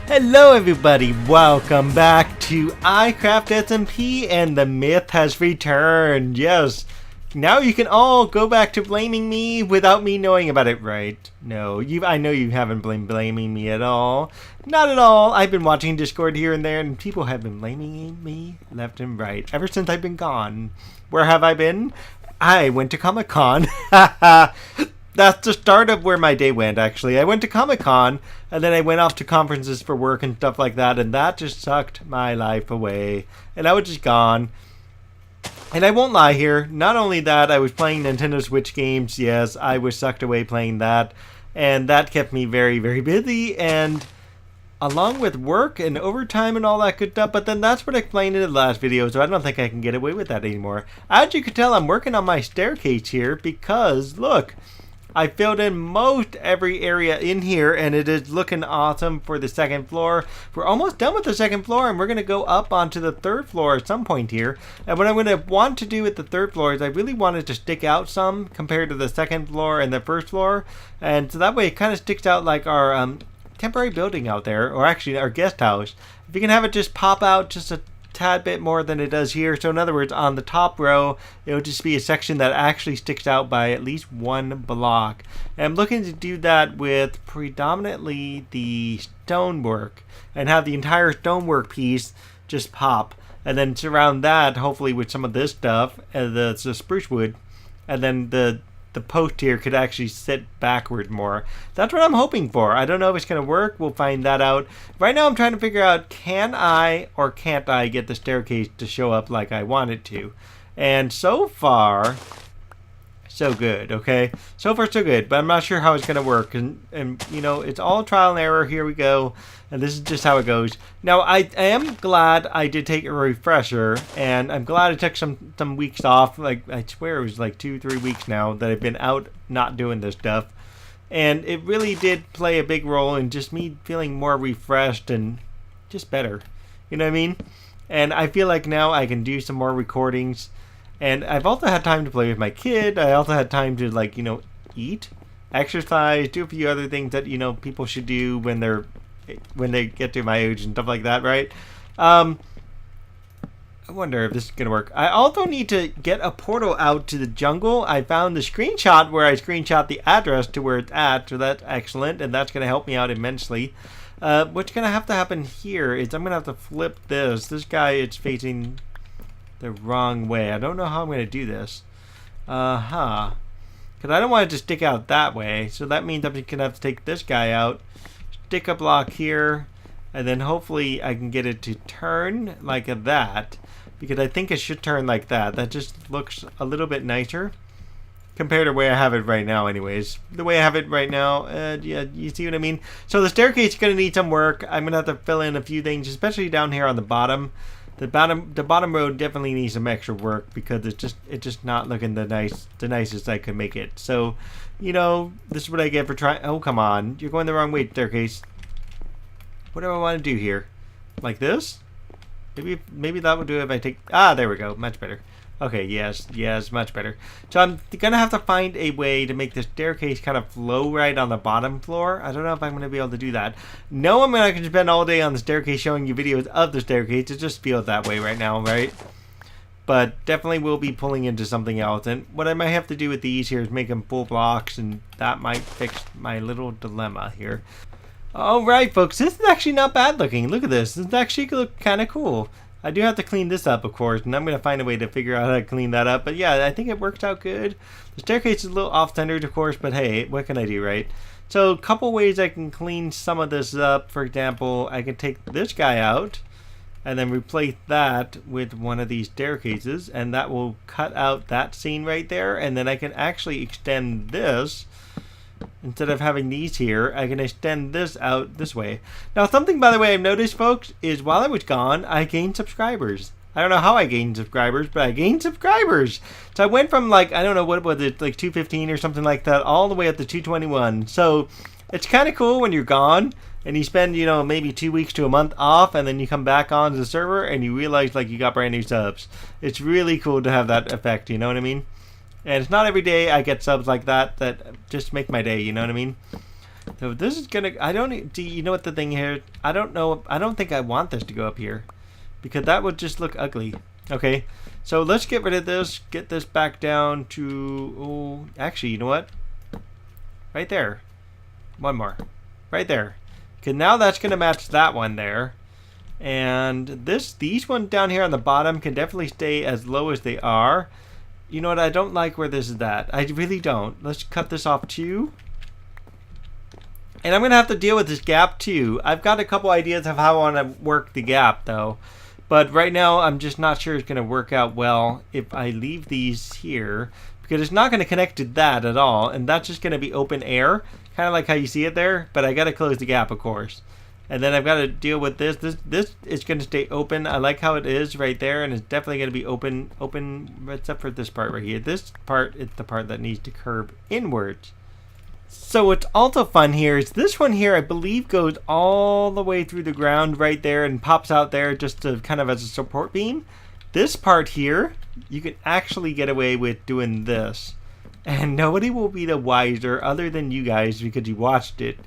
Hello everybody, welcome back to iCraft SMP, and the myth has returned. Yes, now you can all go back to blaming me without me knowing about it, right? No, I know you haven't been blaming me at all. Not at all. I've been watching Discord here and there, and people have been blaming me left and right ever since I've been gone. Where have I been? I went to Comic-Con. That's the start of where my day went, actually. I went to Comic-Con, and then I went off to conferences for work and stuff like that, and that just sucked my life away. And I was just gone. And I won't lie here, not only that, I was playing Nintendo Switch games. Yes, I was sucked away playing that, and that kept me very, very busy, and along with work and overtime and all that good stuff. But then that's what I explained in the last video, so I don't think I can get away with that anymore. As you can tell, I'm working on my staircase here because, look, I filled in most every area in here, and it is looking awesome for the second floor. We're almost done with the second floor, and we're going to go up onto the third floor at some point here. And what I'm going to want to do with the third floor is I really want it to stick out some compared to the second floor and the first floor. And so that way it kind of sticks out like our temporary building out there, or actually our guest house. If you can have it just pop out just a tad bit more than it does here. So in other words, on the top row, it'll just be a section that actually sticks out by at least one block. And I'm looking to do that with predominantly the stonework, and have the entire stonework piece just pop, and then surround that hopefully with some of this stuff, the spruce wood, and then the post here could actually sit backward more. That's what I'm hoping for. I don't know if it's going to work. We'll find that out. Right now I'm trying to figure out, can I or can't I get the staircase to show up like I want it to? And so far, so good, okay? So far, so good, but I'm not sure how it's going to work. And you know, it's all trial and error. Here we go. And this is just how it goes. Now, I am glad I did take a refresher, and I'm glad I took some weeks off. Like, I swear it was like 2-3 weeks now that I've been out not doing this stuff. And it really did play a big role in just me feeling more refreshed and just better. You know what I mean? And I feel like now I can do some more recordings. And I've also had time to play with my kid. I also had time to, like, you know, eat, exercise, do a few other things that, you know, people should do when they get to my age and stuff like that, right? I wonder if this is gonna work. I also need to get a portal out to the jungle. I found the screenshot where I screenshot the address to where it's at, so that's excellent, and that's gonna help me out immensely. What's gonna have to happen here is I'm gonna have to flip this. This guy is facing the wrong way. I don't know how I'm gonna do this. Because I don't want it to stick out that way, so that means I'm gonna have to take this guy out, stick a block here, and then hopefully I can get it to turn like that, because I think it should turn like that. That just looks a little bit nicer compared to the way I have it right now anyways. The way I have it right now, yeah, you see what I mean? So the staircase is going to need some work. I'm going to have to fill in a few things, especially down here on the bottom. The bottom row definitely needs some extra work because it's just not looking the nicest I could make it. So, you know, this is what I get for trying. Oh, come on, you're going the wrong way, staircase. What do I want to do here? Like this? Maybe that would do it if I take. Ah, there we go. Much better. Okay, yes, much better. So I'm gonna have to find a way to make the staircase kind of flow right on the bottom floor. I don't know if I'm gonna be able to do that. No, I'm not gonna spend all day on the staircase showing you videos of the staircase. It just feels that way right now, right? But definitely will be pulling into something else. And what I might have to do with these here is make them full blocks, and that might fix my little dilemma here. Alright, folks, this is actually not bad looking. Look at this. This actually look kind of cool. I do have to clean this up, of course, and I'm going to find a way to figure out how to clean that up. But yeah, I think it worked out good. The staircase is a little off-centered, of course, but hey, what can I do, right? So a couple ways I can clean some of this up. For example, I can take this guy out and then replace that with one of these staircases, and that will cut out that scene right there. And then I can actually extend this. Instead of having these here, I can extend this out this way. Now, something, by the way, I've noticed, folks, is while I was gone, I gained subscribers. I don't know how I gained subscribers, but I gained subscribers. So I went from, like, I don't know, what was it, like 215 or something like that, all the way up to 221. So it's kind of cool when you're gone and you spend, you know, maybe 2 weeks to a month off, and then you come back onto the server and you realize, like, you got brand new subs. It's really cool to have that effect, you know what I mean? And it's not every day I get subs like that just make my day, you know what I mean? So this is gonna, I don't, do you know what the thing here, I don't know, I don't think I want this to go up here. Because that would just look ugly. Okay, so let's get rid of this, get this back down to, oh, actually, you know what? Right there. One more. Right there. Because now that's gonna match that one there. And these ones down here on the bottom can definitely stay as low as they are. You know what, I don't like where this is at. I really don't. Let's cut this off too. And I'm going to have to deal with this gap too. I've got a couple ideas of how I want to work the gap though. But right now I'm just not sure it's going to work out well if I leave these here. Because it's not going to connect to that at all. And that's just going to be open air. Kind of like how you see it there. But I got to close the gap, of course. And then I've got to deal with this. This is going to stay open. I like how it is right there. And it's definitely going to be open except for this part right here. This part is the part that needs to curve inwards. So what's also fun here is this one here, I believe, goes all the way through the ground right there and pops out there just to kind of as a support beam. This part here, you can actually get away with doing this. And nobody will be the wiser other than you guys because you watched it.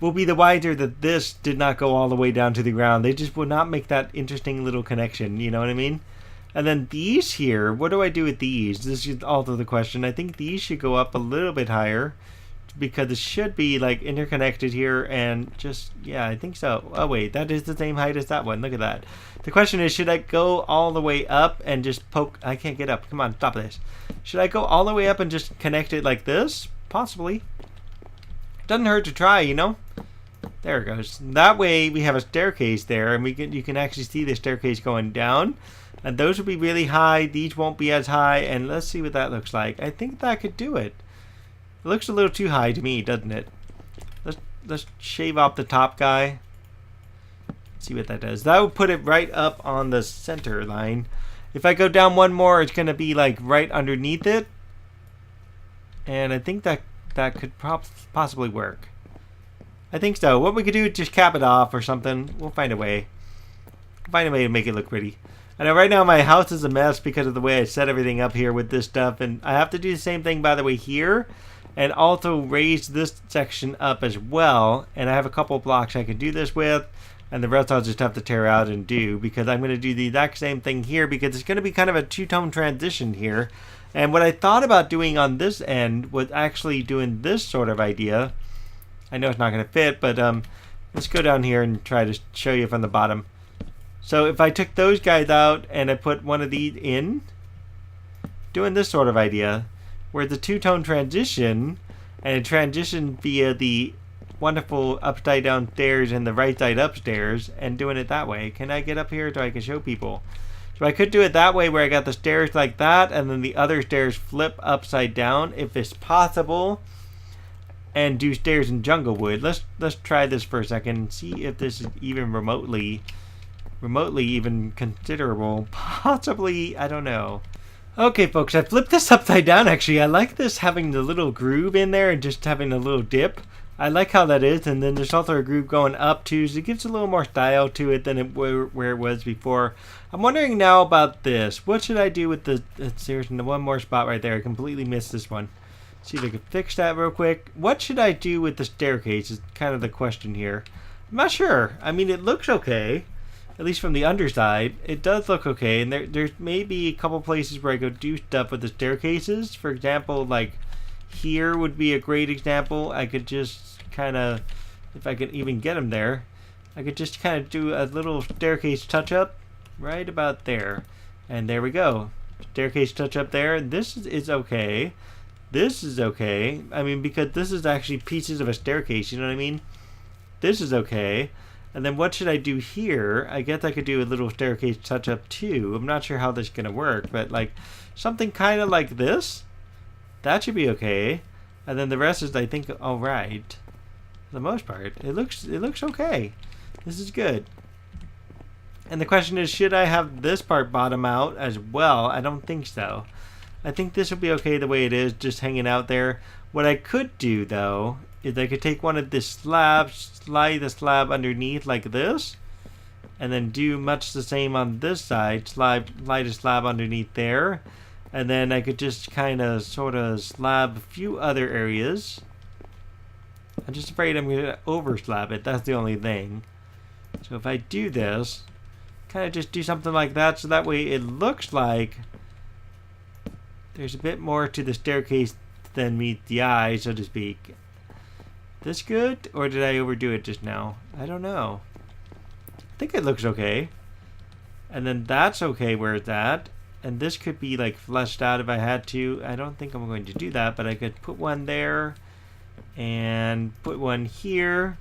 Will be the wiser that this did not go all the way down to the ground. They just will not make that interesting little connection, you know what I mean? And then these here, what do I do with these? This is also the question. I think these should go up a little bit higher because it should be like interconnected here and just, yeah, I think so. Oh wait, that is the same height as that one. Look at that. The question is, should I go all the way up and just poke? I can't get up. Come on, stop this. Should I go all the way up and just connect it like this? Possibly. Doesn't hurt to try, you know? There it goes. That way we have a staircase there and you can actually see the staircase going down. And those will be really high. These won't be as high. And let's see what that looks like. I think that could do it. It looks a little too high to me, doesn't it? Let's shave off the top guy. See what that does. That would put it right up on the center line. If I go down one more, it's going to be like right underneath it. And I think that could possibly work. I think so. What we could do is just cap it off or something. We'll find a way. Find a way to make it look pretty. I know right now my house is a mess because of the way I set everything up here with this stuff. And I have to do the same thing, by the way, here. And also raise this section up as well. And I have a couple blocks I can do this with. And the rest I'll just have to tear out and do. Because I'm going to do the exact same thing here. Because it's going to be kind of a two-tone transition here. And what I thought about doing on this end was actually doing this sort of idea. I know it's not going to fit, but let's go down here and try to show you from the bottom. So if I took those guys out and I put one of these in, doing this sort of idea, where it's a two-tone transition, and a transition via the wonderful upside down stairs and the right side upstairs, and doing it that way. Can I get up here so I can show people? So I could do it that way where I got the stairs like that and then the other stairs flip upside down if it's possible, and do stairs in jungle wood. Let's try this for a second and see if this is even remotely even considerable. Possibly, I don't know. Okay folks, I flipped this upside down actually. I like this having the little groove in there and just having a little dip. I like how that is, and then there's also a groove going up too, so it gives a little more style to it than where it was before. I'm wondering now about this. What should I do with the seriously, the one more spot right there? I completely missed this one. See if I can fix that real quick. What should I do with the staircase is kind of the question here. I'm not sure. I mean, it looks okay, at least from the underside. It does look okay, and there's maybe a couple places where I could do stuff with the staircases. For example, like here would be a great example. I could just kind of, if I could even get them there, I could just kind of do a little staircase touch up right about there. And there we go. Staircase touch up there. This is okay. This is okay. I mean, because this is actually pieces of a staircase, you know what I mean? This is okay. And then what should I do here? I guess I could do a little staircase touch up too. I'm not sure how this is going to work, but like something kind of like this. That should be okay. And then the rest is, I think, all right. For the most part, it looks okay. This is good. And the question is, should I have this part bottom out as well? I don't think so. I think this will be okay the way it is, just hanging out there. What I could do, though, is I could take one of the slabs, slide the slab underneath like this, and then do much the same on this side, slide a slab underneath there, and then I could just kind of sort of slab a few other areas. I'm just afraid I'm going to overslap it. That's the only thing. So if I do this, kind of just do something like that, so that way it looks like there's a bit more to the staircase than meets the eye, so to speak. This good? Or did I overdo it just now? I don't know. I think it looks okay. And then that's okay where it's at. And this could be like fleshed out if I had to. I don't think I'm going to do that, but I could put one there and put one here.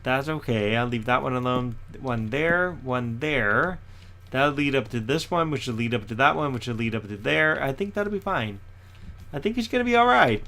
That's okay. I'll leave that one alone. One there, one there. That'll lead up to this one, which will lead up to that one, which will lead up to there. I think that'll be fine. I think it's going to be alright.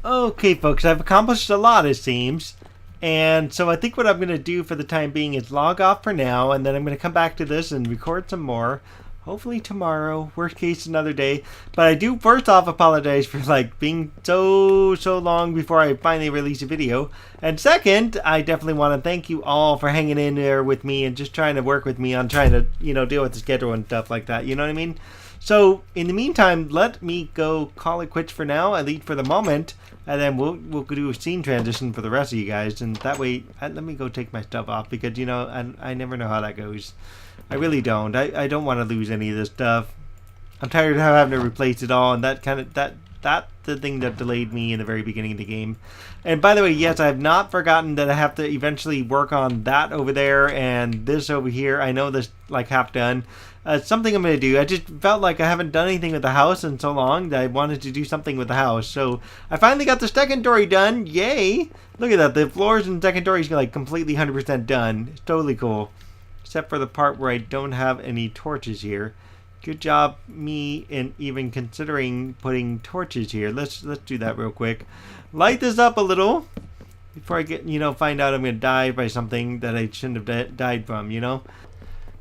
Okay, folks, I've accomplished a lot, it seems. And so I think what I'm going to do for the time being is log off for now, and then I'm going to come back to this and record some more. Hopefully tomorrow, worst case another day. But I do first off apologize for like being so long before I finally release a video. And second, I definitely want to thank you all for hanging in there with me and just trying to work with me on trying to, deal with the schedule and stuff like that. You know what I mean? So in the meantime, let me go call it quits for now, at least for the moment. And then we'll do a scene transition for the rest of you guys. And that way, let me go take my stuff off because, I never know how that goes. I really don't. I don't want to lose any of this stuff. I'm tired of having to replace it all, and that's the thing that delayed me in the very beginning of the game. And by the way, yes, I have not forgotten that I have to eventually work on that over there and this over here. I know this like half done. Something I'm going to do. I just felt like I haven't done anything with the house in so long that I wanted to do something with the house. So I finally got the second story done. Yay! Look at that. The floors in the second story is like completely 100% done. It's totally cool. Except for the part where I don't have any torches here. Good job me in even considering putting torches here. Let's do that real quick. Light this up a little before I get, find out I'm going to die by something that I shouldn't have died from,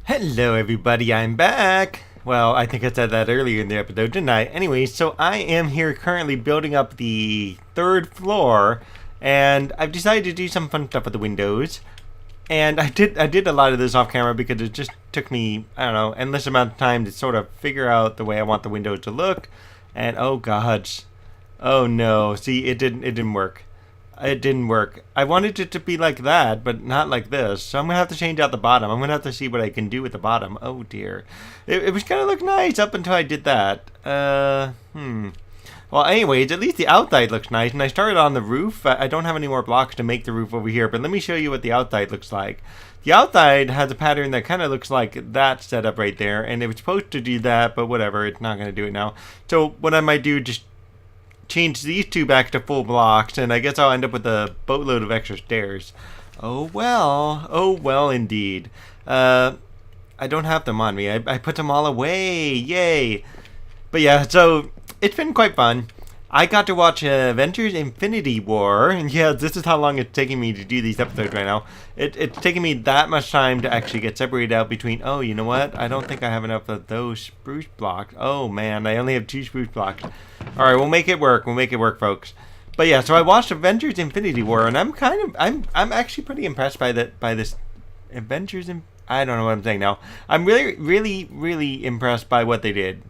Hello everybody, I'm back. Well, I think I said that earlier in the episode, didn't I? Anyway, so I am here currently building up the third floor, and I've decided to do some fun stuff with the windows. And I did a lot of this off camera because it just took me, I don't know, endless amount of time to sort of figure out the way I want the windows to look. And oh gosh, oh no, see, it didn't work. It didn't work. I wanted it to be like that, but not like this. So I'm gonna have to change out the bottom. I'm gonna have to see what I can do with the bottom. Oh dear, it was gonna look nice up until I did that. Well, anyways, at least the outside looks nice, and I started on the roof. I don't have any more blocks to make the roof over here, but let me show you what the outside looks like. The outside has a pattern that kind of looks like that setup right there, and it was supposed to do that, but whatever, it's not going to do it now. So what I might do, just change these two back to full blocks, and I guess I'll end up with a boatload of extra stairs. Oh well indeed. I don't have them on me. I put them all away, yay. But yeah, so it's been quite fun. I got to watch Avengers Infinity War, and yeah, this is how long it's taking me to do these episodes right now. It's taking me that much time to actually get separated out between, oh, you know what? I don't think I have enough of those spruce blocks. Oh man, I only have 2 spruce blocks. Alright, we'll make it work. We'll make it work, folks. But yeah, so I watched Avengers Infinity War, and I'm actually pretty impressed by this Avengers I don't know what I'm saying now. I'm really impressed by what they did.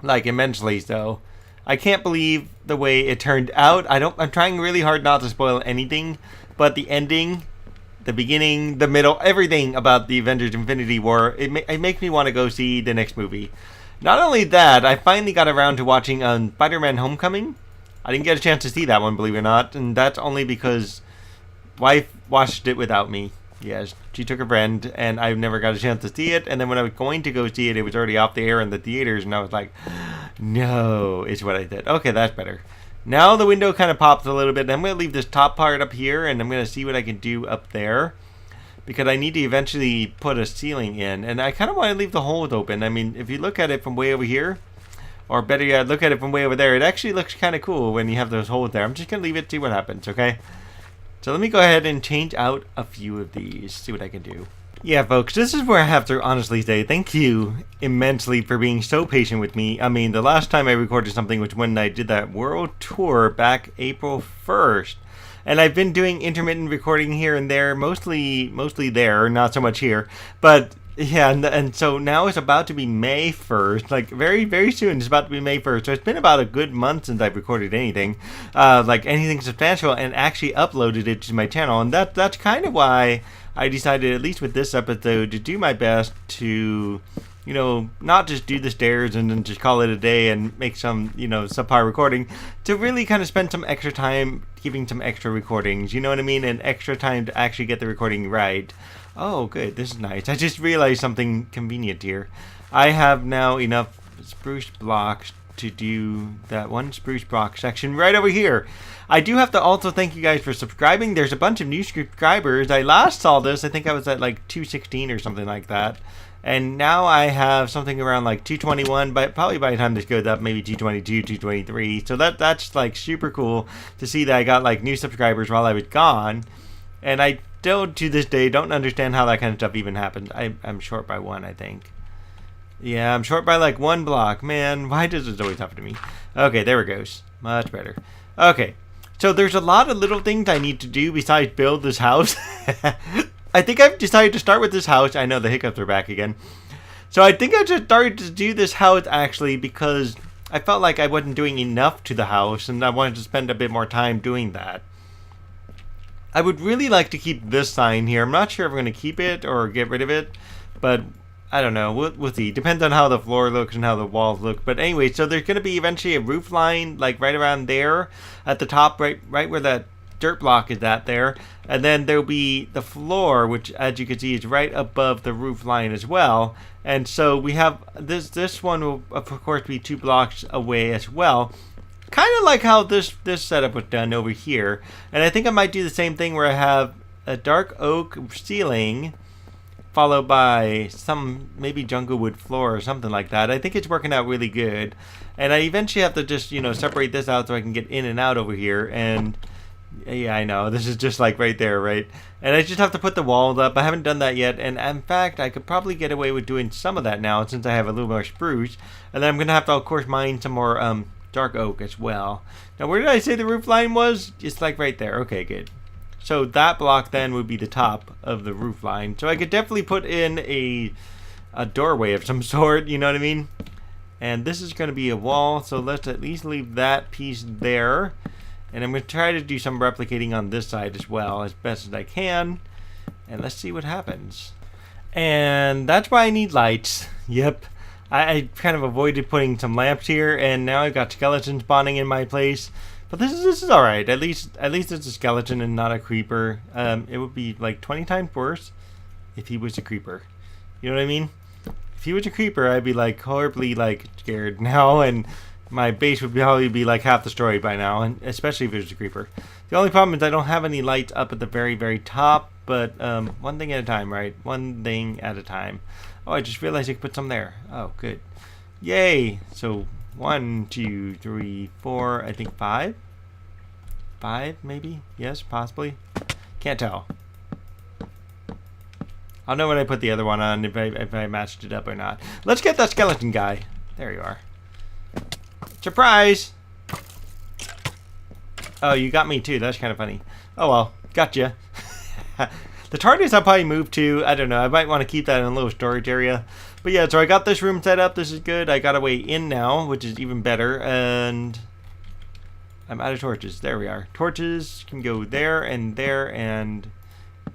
Like, immensely so. I can't believe the way it turned out. I'm trying really hard not to spoil anything, but the ending, the beginning, the middle, everything about the Avengers Infinity War, it makes me want to go see the next movie. Not only that, I finally got around to watching Spider-Man Homecoming. I didn't get a chance to see that one, believe it or not, and that's only because wife watched it without me. Yes, she took a friend, and I never got a chance to see it. And then when I was going to go see it, it was already off the air in the theaters, and I was like, no, is what I did. Okay, that's better. Now the window kind of pops a little bit. I'm going to leave this top part up here, and I'm going to see what I can do up there, because I need to eventually put a ceiling in. And I kind of want to leave the holes open. I mean, if you look at it from way over here, or better yet, look at it from way over there, it actually looks kind of cool when you have those holes there. I'm just going to leave it, see what happens, okay? So let me go ahead and change out a few of these, see what I can do. Yeah, folks, this is where I have to honestly say thank you immensely for being so patient with me. I mean, the last time I recorded something was when I did that world tour back April 1st. And I've been doing intermittent recording here and there, mostly there, not so much here. But Yeah, and so now it's about to be May 1st, like very, very soon. It's about to be May 1st. So it's been about a good month since I've recorded anything, like anything substantial, and actually uploaded it to my channel. And that's kind of why I decided, at least with this episode, to do my best to, not just do the stairs and then just call it a day and make some, subpar recording, to really kind of spend some extra time giving some extra recordings, you know what I mean? And extra time to actually get the recording right. Oh, good. This is nice. I just realized something convenient here. I have now enough spruce blocks to do that one spruce block section right over here. I do have to also thank you guys for subscribing. There's a bunch of new subscribers. I last saw this, I think I was at like 216 or something like that. And now I have something around like 221, but probably by the time this goes up, maybe 222, 223. So that's like super cool to see that I got like new subscribers while I was gone. And I still, to this day, don't understand how that kind of stuff even happened. I'm short by one, I think. Yeah, I'm short by like one block. Man, why does this always happen to me? Okay, there it goes. Much better. Okay, so there's a lot of little things I need to do besides build this house. I think I've decided to start with this house. I know the hiccups are back again. So I think I just started to do this house actually because I felt like I wasn't doing enough to the house and I wanted to spend a bit more time doing that. I would really like to keep this sign here. I'm not sure if I'm going to keep it or get rid of it, but I don't know. We'll see. Depends on how the floor looks and how the walls look. But anyway, so there's going to be eventually a roof line like right around there at the top, right where that dirt block is at there. And then there'll be the floor, which as you can see is right above the roof line as well. And so we have this one will of course be 2 blocks away as well. Kind of like how this setup was done over here. And I think I might do the same thing where I have a dark oak ceiling followed by some maybe jungle wood floor or something like that. I think it's working out really good. And I eventually have to just, separate this out so I can get in and out over here. And yeah, I know. This is just like right there, right? And I just have to put the walls up. I haven't done that yet. And in fact, I could probably get away with doing some of that now since I have a little more spruce. And then I'm going to have to, of course, mine some more dark oak as well. Now, where did I say the roof line was? It's like right there. Okay, good. So that block then would be the top of the roof line. So I could definitely put in a doorway of some sort, you know what I mean? And this is going to be a wall, so let's at least leave that piece there. And I'm going to try to do some replicating on this side as well, as best as I can. And let's see what happens. And that's why I need lights. Yep. I kind of avoided putting some lamps here, and now I've got skeletons spawning in my place. But this is all right. At least it's a skeleton and not a creeper. It would be like 20 times worse if he was a creeper. You know what I mean? If he was a creeper, I'd be like horribly like scared now, and my base would probably be like half destroyed by now, and especially if it was a creeper. The only problem is I don't have any lights up at the very, very top. But one thing at a time, right? One thing at a time. Oh, I just realized I could put some there. Oh, good. Yay! So 1, 2, 3, 4, I think 5? 5 maybe? Yes, possibly. Can't tell. I'll know when I put the other one on if I matched it up or not. Let's get that skeleton guy. There you are. Surprise! Oh, you got me too. That's kind of funny. Oh well, gotcha. The TARDIS I'll probably move to. I don't know. I might want to keep that in a little storage area. But yeah, so I got this room set up. This is good. I got a way in now, which is even better. And I'm out of torches. There we are. Torches can go there and there and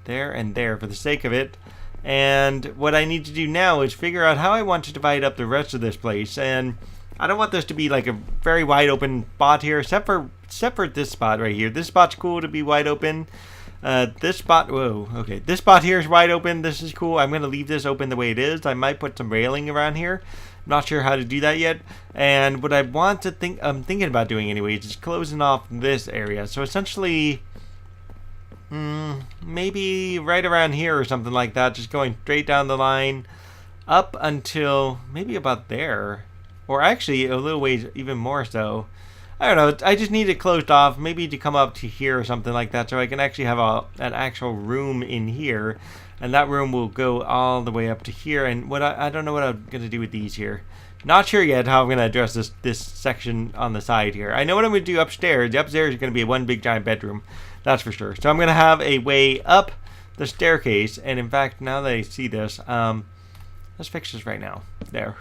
there and there for the sake of it. And what I need to do now is figure out how I want to divide up the rest of this place. And I don't want this to be like a very wide open spot here, except for this spot right here. This spot's cool to be wide open. This spot, whoa, okay. This spot here is wide open. This is cool. I'm going to leave this open the way it is. I might put some railing around here. I'm not sure how to do that yet. And what I want to I'm thinking about doing anyways is closing off this area. So essentially, maybe right around here or something like that. Just going straight down the line up until maybe about there. Or actually a little ways even more so. I don't know. I just need it closed off, maybe to come up to here or something like that, so I can actually have an actual room in here, and that room will go all the way up to here. And what I don't know what I'm gonna do with these here. Not sure yet how I'm gonna address this section on the side here. I know what I'm gonna do upstairs. The upstairs is gonna be one big giant bedroom, that's for sure. So I'm gonna have a way up the staircase, and in fact, now that I see this, Let's fix this right now. There.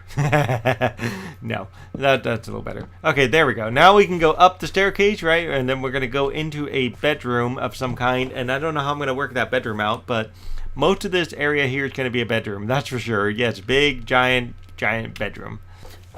No, that's a little better. Okay, there we go. Now we can go up the staircase, right? And then we're going to go into a bedroom of some kind. And I don't know how I'm going to work that bedroom out, but most of this area here is going to be a bedroom. That's for sure. Yes, big, giant bedroom.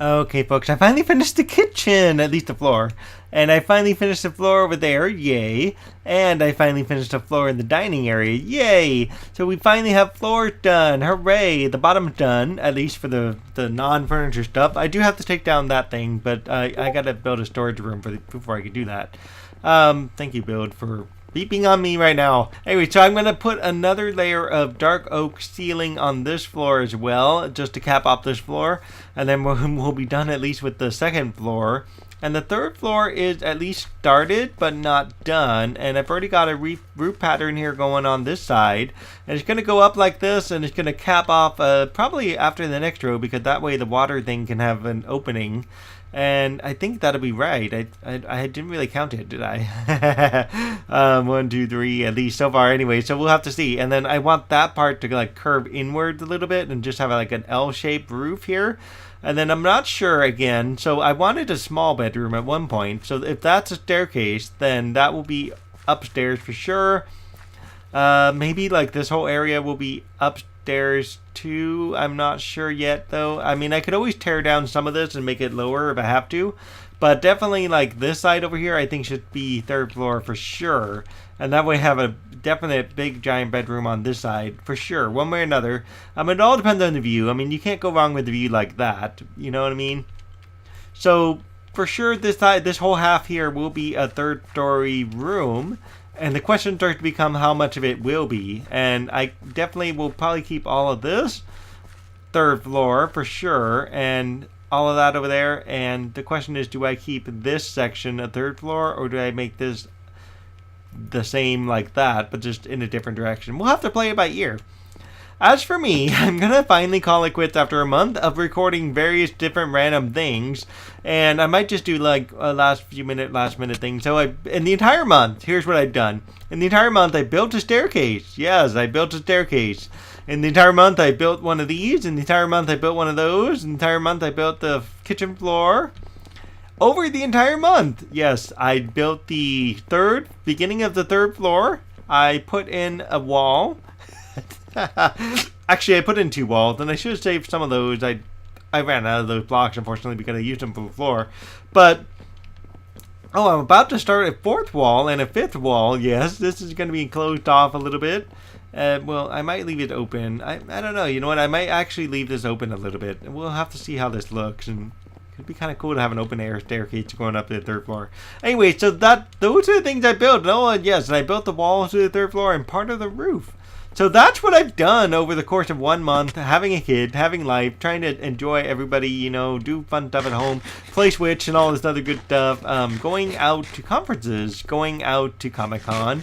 Okay, folks, I finally finished the kitchen, at least the floor. And I finally finished the floor over there, yay. And I finally finished the floor in the dining area, yay. So we finally have floors done, hooray. The bottom's done, at least for the non-furniture stuff. I do have to take down that thing, but I gotta build a storage room before I can do that. Thank you, Build, for beeping on me right now. Anyway, so I'm going to put another layer of dark oak ceiling on this floor as well, just to cap off this floor. And then we'll be done at least with the second floor. And the third floor is at least started, but not done. And I've already got a roof pattern here going on this side. And it's going to go up like this, and it's going to cap off probably after the next row, because that way the water thing can have an opening. And I think that'll be right. I didn't really count it, did I? 1, 2, 3, at least so far. Anyway, so we'll have to see. And then I want that part to like curve inward a little bit and just have like an L-shaped roof here. And then I'm not sure again. So I wanted a small bedroom at one point. So if that's a staircase, then that will be upstairs for sure. Maybe like this whole area will be upstairs too. I'm not sure yet though. I mean, I could always tear down some of this and make it lower if I have to. But definitely like this side over here I think should be third floor for sure. And that way have a definite big giant bedroom on this side for sure, one way or another. It all depends on the view. I mean, you can't go wrong with the view like that. You know what I mean? So for sure this side, this whole half here will be a third story room. And the question starts to become how much of it will be. And I definitely will probably keep all of this third floor for sure. And all of that over there. And the question is, do I keep this section a third floor, or do I make this the same like that, but just in a different direction? We'll have to play it by ear. As for me, I'm gonna finally call it quits after a month of recording various different random things, and I might just do like a last minute thing. So in the entire month, here's what I've done. In the entire month, I built a staircase. Yes, I built a staircase. In the entire month, I built one of these. In the entire month, I built one of those. In the entire month, I built the kitchen floor. Over the entire month, yes, I built the beginning of the third floor. I put in a wall. Actually, I put in 2 walls, and I should have saved some of those. I ran out of those blocks, unfortunately, because I used them for the floor. But, I'm about to start a 4th wall and a 5th wall. Yes, this is going to be closed off a little bit. Well, I might leave it open. I don't know. You know what? I might actually leave this open a little bit. We'll have to see how this looks, and it'd be kind of cool to have an open air staircase going up to the 3rd floor. Anyway, so those are the things I built. Oh, yes, and I built the walls to the 3rd floor and part of the roof. So that's what I've done over the course of 1 month, having a kid, having life, trying to enjoy everybody, you know, do fun stuff at home, play Switch and all this other good stuff, going out to conferences, going out to Comic-Con.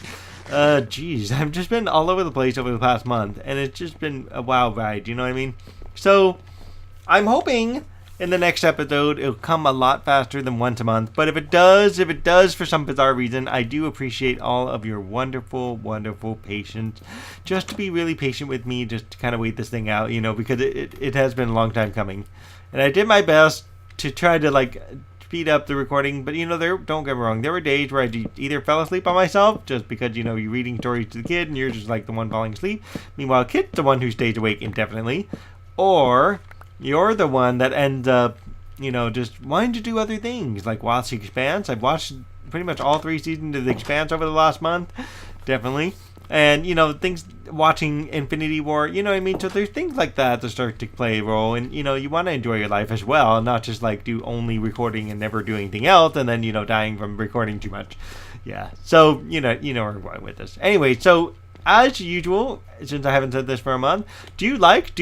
Geez, I've just been all over the place over the past month, and it's just been a wild ride, you know what I mean? So I'm hoping in the next episode it'll come a lot faster than once a month, but if it does for some bizarre reason, I do appreciate all of your wonderful patience, just to be really patient with me, just to kind of wait this thing out, you know, because it has been a long time coming, and I did my best to try to like speed up the recording, but you know, don't get me wrong, there were days where I either fell asleep on myself just because, you know, you're reading stories to the kid and you're just like the one falling asleep, meanwhile kid's the one who stays awake indefinitely, or you're the one that ends up, you know, just wanting to do other things, like watch The Expanse. I've watched pretty much all 3 seasons of The Expanse over the last month, definitely. And, you know, watching Infinity War, you know what I mean? So there's things like that that start to play a role. And, you know, you want to enjoy your life as well, not just, like, do only recording and never do anything else, and then, you know, dying from recording too much. Yeah. So, you know where I'm going with this. Anyway, so as usual, since I haven't said this for a month, do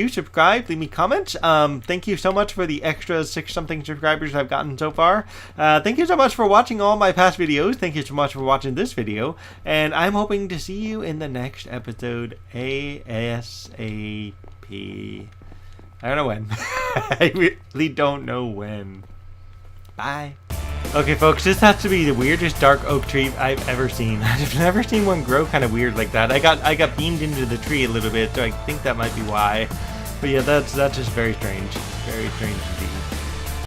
subscribe, leave me comments. Thank you so much for the extra 6-something subscribers I've gotten so far. Thank you so much for watching all my past videos. Thank you so much for watching this video. And I'm hoping to see you in the next episode ASAP. I don't know when. I really don't know when. Bye. Okay, folks, this has to be the weirdest dark oak tree I've ever seen. I've never seen one grow kind of weird like that. I got beamed into the tree a little bit, so I think that might be why. But yeah, that's just very strange. Very strange indeed.